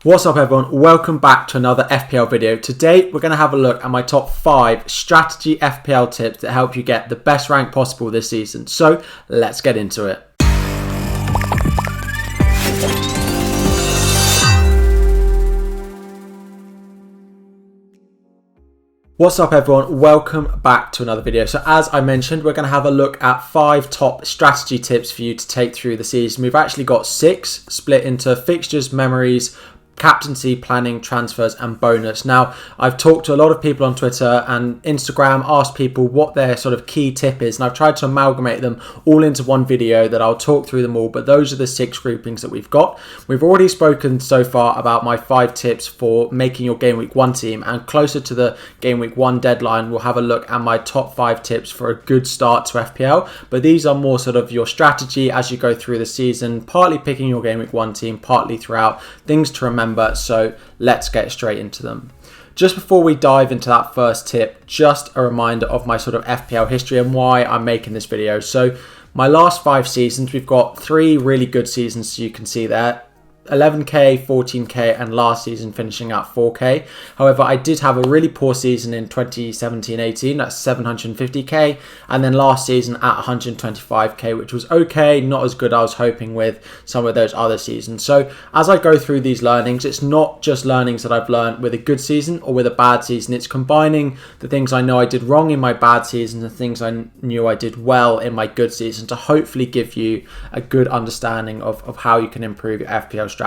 What's up everyone, welcome back to another FPL video. Today we're going to have a look at my top 5 strategy FPL tips that help you get the best rank possible this season. So let's get into it. What's up everyone, welcome back to another video. So as I mentioned, we're going to have a look at 5 top strategy tips for you to take through the season. We've actually got 6 split into fixtures, memories, captaincy, planning, transfers and bonus. Now, I've talked to a lot of people on Twitter and Instagram, asked people what their sort of key tip is, and I've tried to amalgamate them all into one video that I'll talk through them all, but those are the 6 groupings that we've got. We've already spoken so far about my 5 tips for making your game week 1 team, and closer to the game week 1 deadline, we'll have a look at my top 5 tips for a good start to FPL, but these are more sort of your strategy as you go through the season, partly picking your game week 1 team, partly throughout, things to remember. So let's get straight into them. Just before we dive into that first tip, just a reminder of my sort of FPL history and why I'm making this video. So my last 5 seasons, we've got 3 really good seasons, so you can see there. 11k, 14k and last season finishing at 4k. However, I did have a really poor season in 2017-18, that's 750k, and then last season at 125k, which was okay, not as good as I was hoping with some of those other seasons. So as I go through these learnings, it's not just learnings that I've learned with a good season or with a bad season, it's combining the things I know I did wrong in my bad season and the things I knew I did well in my good season to hopefully give you a good understanding of how you can improve your FPL strategy.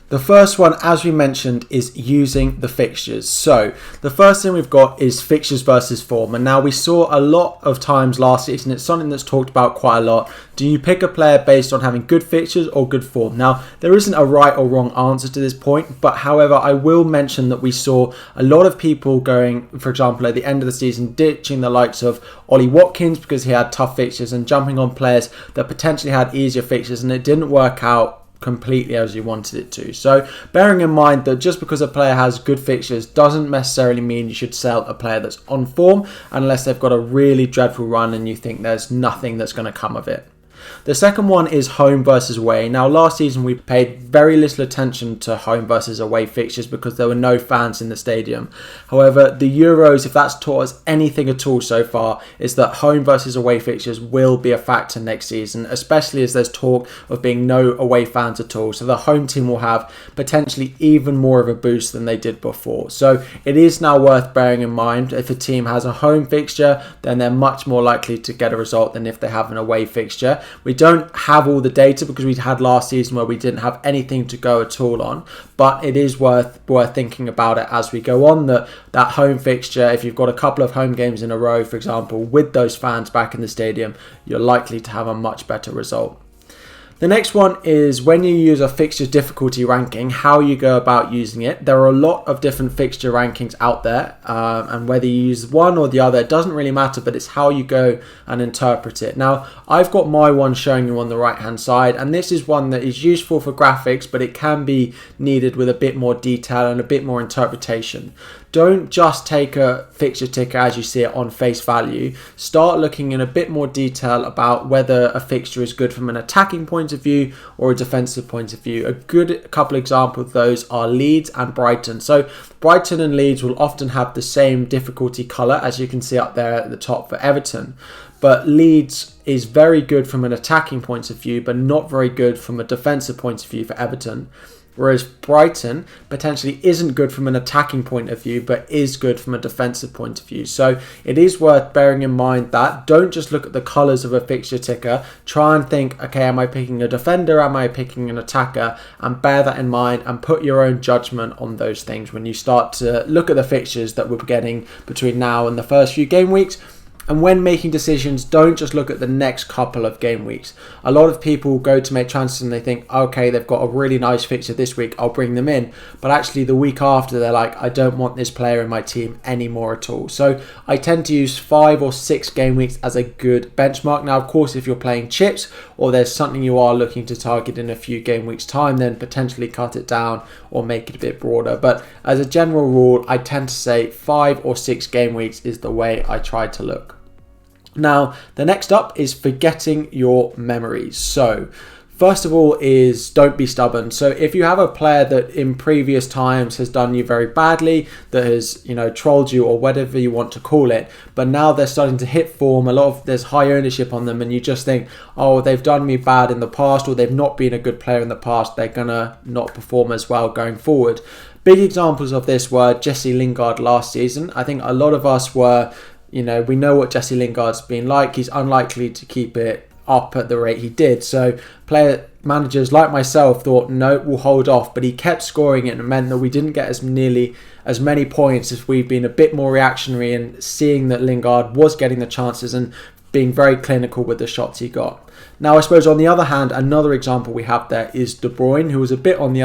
The first one, as we mentioned, is using the fixtures. So the first thing we've got is fixtures versus form. And now we saw a lot of times last season, it's something that's talked about quite a lot. Do you pick a player based on having good fixtures or good form? Now, there isn't a right or wrong answer to this point, but however, I will mention that we saw a lot of people going, for example, at the end of the season, ditching the likes of Ollie Watkins because he had tough fixtures and jumping on players that potentially had easier fixtures, and it didn't work out completely as you wanted it to. So bearing in mind that just because a player has good fixtures doesn't necessarily mean you should sell a player that's on form unless they've got a really dreadful run and you think there's nothing that's going to come of it. The second one is home versus away. Now, last season we paid very little attention to home versus away fixtures because there were no fans in the stadium. However, the Euros, if that's taught us anything at all so far, is that home versus away fixtures will be a factor next season, especially as there's talk of being no away fans at all. So the home team will have potentially even more of a boost than they did before. So it is now worth bearing in mind if a team has a home fixture, then they're much more likely to get a result than if they have an away fixture. We don't have all the data because we had last season where we didn't have anything to go at all on, but it is worth thinking about it as we go on, that home fixture, if you've got a couple of home games in a row, for example, with those fans back in the stadium, you're likely to have a much better result. The next one is when you use a fixture difficulty ranking, how you go about using it. There are a lot of different fixture rankings out there, and whether you use one or the other, it doesn't really matter, but it's how you go and interpret it. Now, I've got my one showing you on the right hand side, and this is one that is useful for graphics, but it can be needed with a bit more detail and a bit more interpretation. Don't just take a fixture ticker as you see it on face value. Start looking in a bit more detail about whether a fixture is good from an attacking point of view or a defensive point of view. A good couple examples of those are Leeds and Brighton. So Brighton and Leeds will often have the same difficulty colour, as you can see up there at the top for Everton. But Leeds is very good from an attacking point of view, but not very good from a defensive point of view for Everton. Whereas Brighton potentially isn't good from an attacking point of view, but is good from a defensive point of view. So it is worth bearing in mind that don't just look at the colours of a fixture ticker. Try and think, okay, am I picking a defender? Am I picking an attacker? And bear that in mind and put your own judgment on those things when you start to look at the fixtures that we're getting between now and the first few game weeks. And when making decisions, don't just look at the next couple of game weeks. A lot of people go to make transfers and they think, okay, they've got a really nice fixture this week, I'll bring them in. But actually the week after, they're like, I don't want this player in my team anymore at all. So I tend to use 5 or 6 game weeks as a good benchmark. Now, of course, if you're playing chips or there's something you are looking to target in a few game weeks time, then potentially cut it down or make it a bit broader. But as a general rule, I tend to say 5 or 6 game weeks is the way I try to look. Now, the next up is forgetting your memories. So First of all is don't be stubborn. So if you have a player that in previous times has done you very badly, that has, trolled you or whatever you want to call it, but now they're starting to hit form, there's high ownership on them, and you just think, oh, they've done me bad in the past, or they've not been a good player in the past, they're gonna not perform as well going forward. Big examples of this were Jesse Lingard last season. I think a lot of us were, we know what Jesse Lingard's been like. He's unlikely to keep it up at the rate he did. So managers like myself thought, no, we'll hold off. But he kept scoring it, and it meant that we didn't get as many points as we've been a bit more reactionary and seeing that Lingard was getting the chances and being very clinical with the shots he got. Now, I suppose on the other hand, another example we have there is De Bruyne, who was a bit on the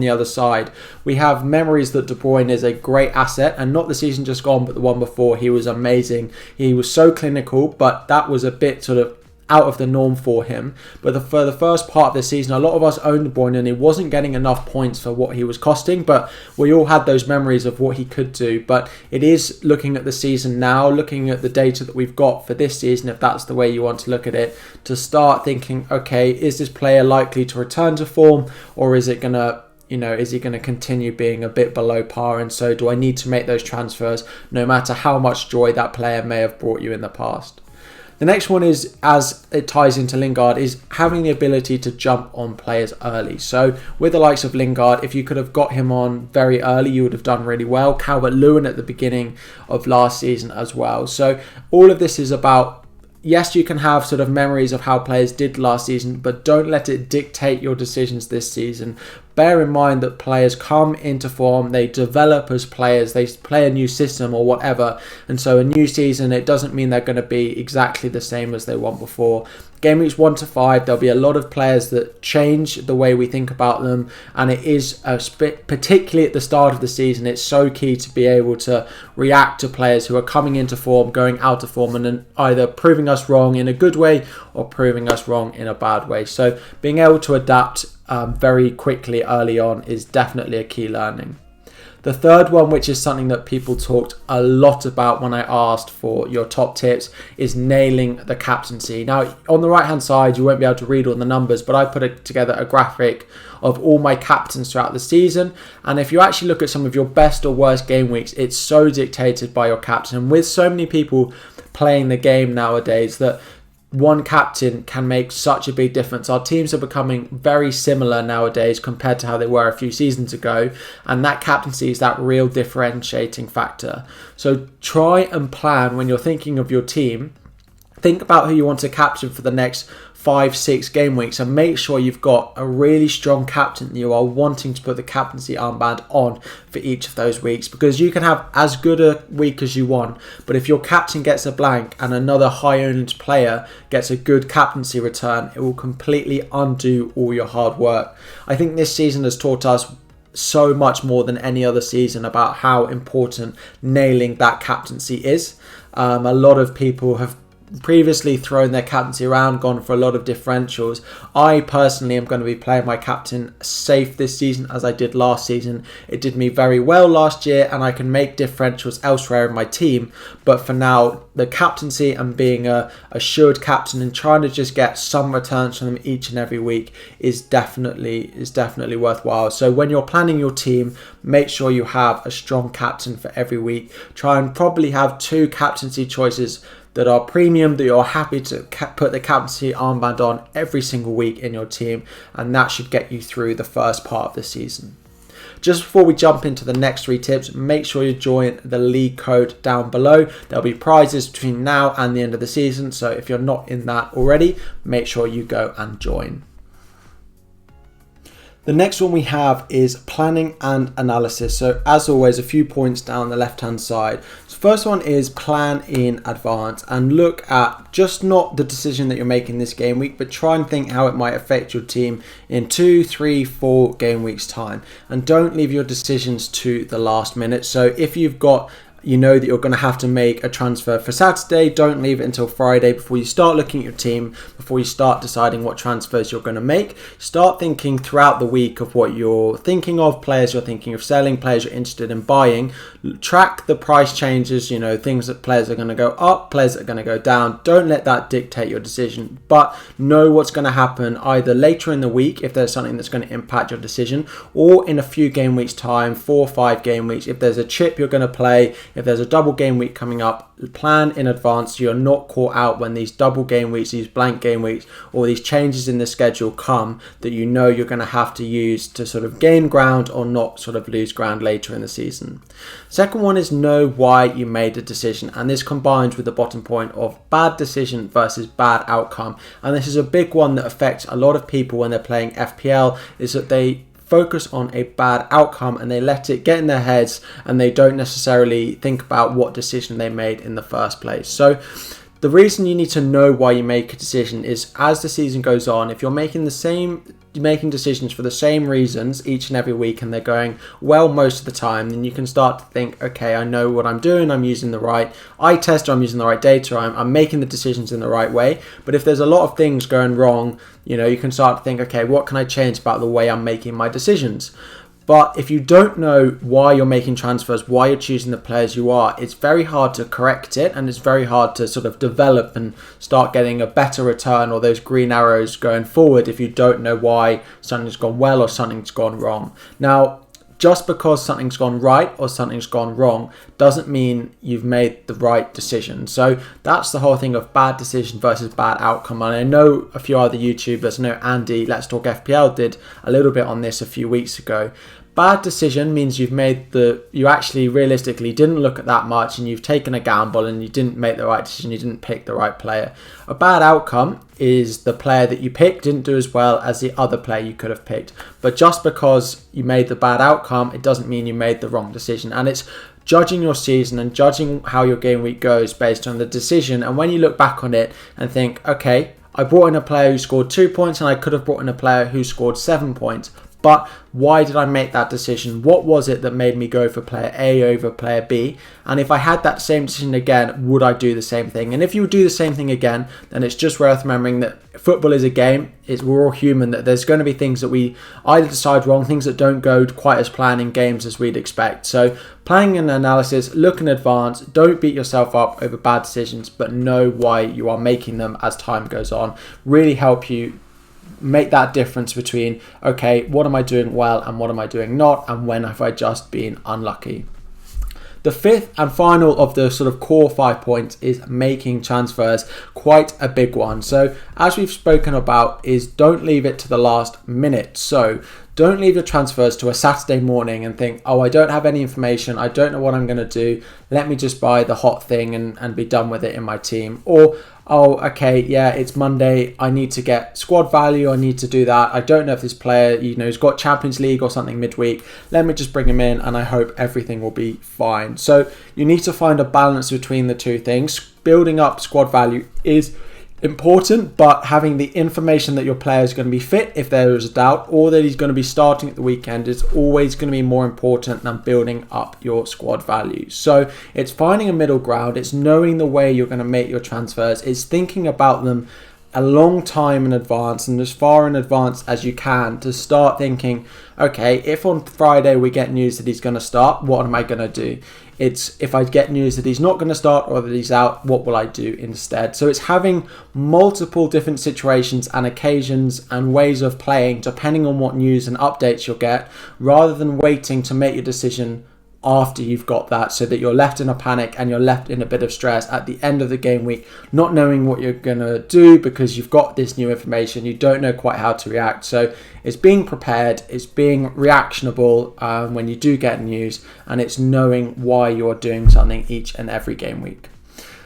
other side. We have memories that De Bruyne is a great asset, and not the season just gone, but the one before. He was amazing. He was so clinical, but that was a bit sort of out of the norm for him. But for the first part of the season, a lot of us owned De Bruyne, and he wasn't getting enough points for what he was costing, but we all had those memories of what he could do. But it is looking at the season now, looking at the data that we've got for this season, if that's the way you want to look at it, to start thinking, okay, is this player likely to return to form, or is it going to is he going to continue being a bit below par? And so do I need to make those transfers no matter how much joy that player may have brought you in the past? The next one is, as it ties into Lingard, is having the ability to jump on players early. So with the likes of Lingard, if you could have got him on very early, you would have done really well. Calvert-Lewin at the beginning of last season as well. So all of this is about, yes, you can have sort of memories of how players did last season, but don't let it dictate your decisions this season. Bear in mind that players come into form, they develop as players, they play a new system or whatever, and so a new season, it doesn't mean they're going to be exactly the same as they were before. Game weeks 1 to 5, there'll be a lot of players that change the way we think about them, and it is, particularly at the start of the season, it's so key to be able to react to players who are coming into form, going out of form, and then either proving us wrong in a good way or proving us wrong in a bad way. So being able to adapt very quickly early on is definitely a key learning. The third one, which is something that people talked a lot about when I asked for your top tips, is nailing the captaincy. Now, on the right hand side, you won't be able to read all the numbers, but I put together a graphic of all my captains throughout the season. And if you actually look at some of your best or worst game weeks, it's so dictated by your captain. And with so many people playing the game nowadays, that one captain can make such a big difference. Our teams are becoming very similar nowadays compared to how they were a few seasons ago, and that captaincy is that real differentiating factor. So try and plan when you're thinking of your team. Think about who you want to captain for the next 5-6 game weeks, and make sure you've got a really strong captain that you are wanting to put the captaincy armband on for each of those weeks, because you can have as good a week as you want, but if your captain gets a blank and another high owned player gets a good captaincy return, it will completely undo all your hard work. I think this season has taught us so much more than any other season about how important nailing that captaincy is. A lot of people have previously thrown their captaincy around, gone for a lot of differentials. I personally am going to be playing my captain safe this season as I did last season. It did me very well last year, and I can make differentials elsewhere in my team, but for now the captaincy and being a assured captain and trying to just get some returns from them each and every week is definitely worthwhile. So when you're planning your team, make sure you have a strong captain for every week. Try and probably have 2 captaincy choices that are premium, that you're happy to put the captaincy armband on every single week in your team, and that should get you through the first part of the season. Just before we jump into the next 3 tips, make sure you join the league code down below. There'll be prizes between now and the end of the season, so if you're not in that already, make sure you go and join. The next one we have is planning and analysis. So as always, a few points down the left hand side. So first one is plan in advance and look at just not the decision that you're making this game week, but try and think how it might affect your team in 2, 3, 4 game weeks time. And don't leave your decisions to the last minute. So if you've got You know that you're going to have to make a transfer for Saturday. Don't leave it until Friday before you start looking at your team, before you start deciding what transfers you're going to make. Start thinking throughout the week of what you're thinking of, players you're thinking of selling, players you're interested in buying. Track the price changes, you know, things that players are going to go up, players that are going to go down. Don't let that dictate your decision, but know what's going to happen either later in the week if there's something that's going to impact your decision, or in a few game weeks time, 4 or 5 game weeks, if there's a chip you're going to play, if there's a double game week coming up. Plan in advance so you're not caught out when these double game weeks, these blank game weeks, or these changes in the schedule come that you know you're going to have to use to sort of gain ground or not sort of lose ground later in the season. Second one is know why you made a decision, and this combines with the bottom point of bad decision versus bad outcome. And this is a big one that affects a lot of people when they're playing FPL, is that they focus on a bad outcome and they let it get in their heads and they don't necessarily think about what decision they made in the first place. So the reason you need to know why you make a decision is as the season goes on, if you're making decisions for the same reasons each and every week and they're going well most of the time, then you can start to think, okay, I know what I'm doing, I'm using the right eye test, or I'm using the right data, I'm making the decisions in the right way. But if there's a lot of things going wrong, you know, you can start to think, okay, what can I change about the way I'm making my decisions? But if you don't know why you're making transfers, why you're choosing the players you are, it's very hard to correct it, and it's very hard to sort of develop and start getting a better return or those green arrows going forward if you don't know why something's gone well or something's gone wrong. Now, just because something's gone right or something's gone wrong doesn't mean you've made the right decision. So that's the whole thing of bad decision versus bad outcome. And I know a few other YouTubers, I know Andy, Let's Talk FPL, did a little bit on this a few weeks ago. Bad decision means you actually realistically didn't look at that much and you've taken a gamble and you didn't make the right decision, you didn't pick the right player. A bad outcome is the player that you picked didn't do as well as the other player you could have picked. But just because you made the bad outcome, it doesn't mean you made the wrong decision. And it's judging your season and judging how your game week goes based on the decision. And when you look back on it and think, okay, I brought in a player who scored 2 points and I could have brought in a player who scored 7 points. But why did I make that decision? What was it that made me go for player A over player B? And if I had that same decision again, would I do the same thing? And if you would do the same thing again, then it's just worth remembering that football is a game. We're all human, that there's going to be things that we either decide wrong, things that don't go quite as planned in games as we'd expect. So planning and analysis, look in advance, don't beat yourself up over bad decisions, but know why you are making them as time goes on. Really help you make that difference between, okay, what am I doing well and what am I doing not, and when have I just been unlucky. The fifth and final of the sort of core 5 points is making transfers, quite a big one. So as we've spoken about, is don't leave it to the last minute. So don't leave your transfers to a Saturday morning and think, oh, I don't have any information, I don't know what I'm going to do, let me just buy the hot thing and be done with it in my team. Or, oh, okay, yeah, it's Monday, I need to get squad value, I need to do that, I don't know if this player, you know, has got Champions League or something midweek, let me just bring him in and I hope everything will be fine. So you need to find a balance between the two things. Building up squad value is important, but having the information that your player is going to be fit if there is a doubt, or that he's going to be starting at the weekend, is always going to be more important than building up your squad value. So it's finding a middle ground, it's knowing the way you're going to make your transfers, it's thinking about them a long time in advance and as far in advance as you can to start thinking, okay, if on Friday we get news that he's going to start, what am I going to do? It's if I get news that he's not going to start or that he's out, what will I do instead? So it's having multiple different situations and occasions and ways of playing depending on what news and updates you'll get, rather than waiting to make your decision after you've got that, so that you're left in a panic and you're left in a bit of stress at the end of the game week, not knowing what you're going to do because you've got this new information, you don't know quite how to react. So it's being prepared, it's being reactionable when you do get news, and it's knowing why you're doing something each and every game week.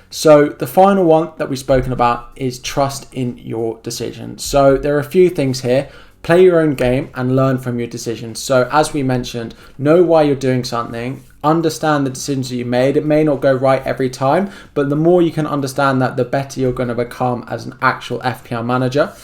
So the final one that we've spoken about is trust in your decisions. So there are a few things here. Play your own game and learn from your decisions. So as we mentioned, know why you're doing something, understand the decisions that you made. It may not go right every time, but the more you can understand that, the better you're going to become as an actual FPL manager.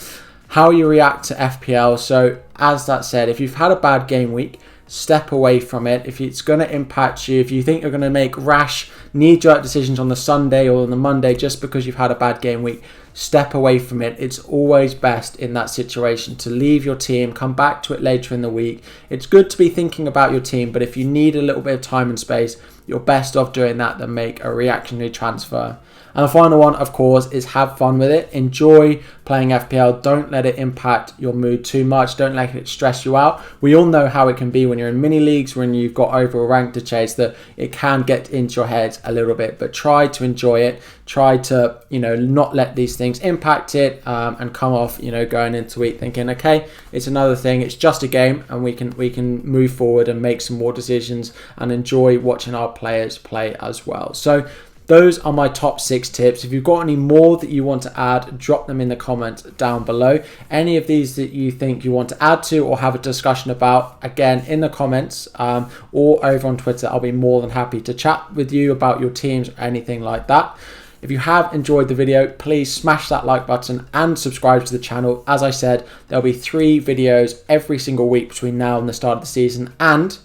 How you react to FPL. So as that said, if you've had a bad game week, step away from it. If it's going to impact you, if you think you're going to make rash, knee-jerk decisions on the Sunday or on the Monday just because you've had a bad game week, step away from it. It's always best in that situation to leave your team, come back to it later in the week. It's good to be thinking about your team, but if you need a little bit of time and space, you're best off doing that than make a reactionary transfer. And the final one, of course, is have fun with it. Enjoy playing FPL. Don't let it impact your mood too much. Don't let it stress you out. We all know how it can be when you're in mini leagues, when you've got over a rank to chase, that it can get into your head a little bit. But try to enjoy it. Try to, not let these things impact it, and come off, going into week thinking, okay, it's another thing. It's just a game, and we can move forward and make some more decisions and enjoy watching our players play as well. So those are my top 6 tips. If you've got any more that you want to add, drop them in the comments down below. Any of these that you think you want to add to or have a discussion about, again, in the comments, or over on Twitter, I'll be more than happy to chat with you about your teams or anything like that. If you have enjoyed the video, please smash that like button and subscribe to the channel. As I said, there'll be 3 videos every single week between now and the start of the season, and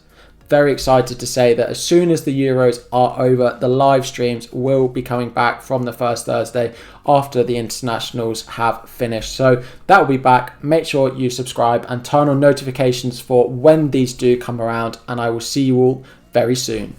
very excited to say that as soon as the Euros are over, the live streams will be coming back from the first Thursday after the internationals have finished. So that will be back. Make sure you subscribe and turn on notifications for when these do come around, and I will see you all very soon.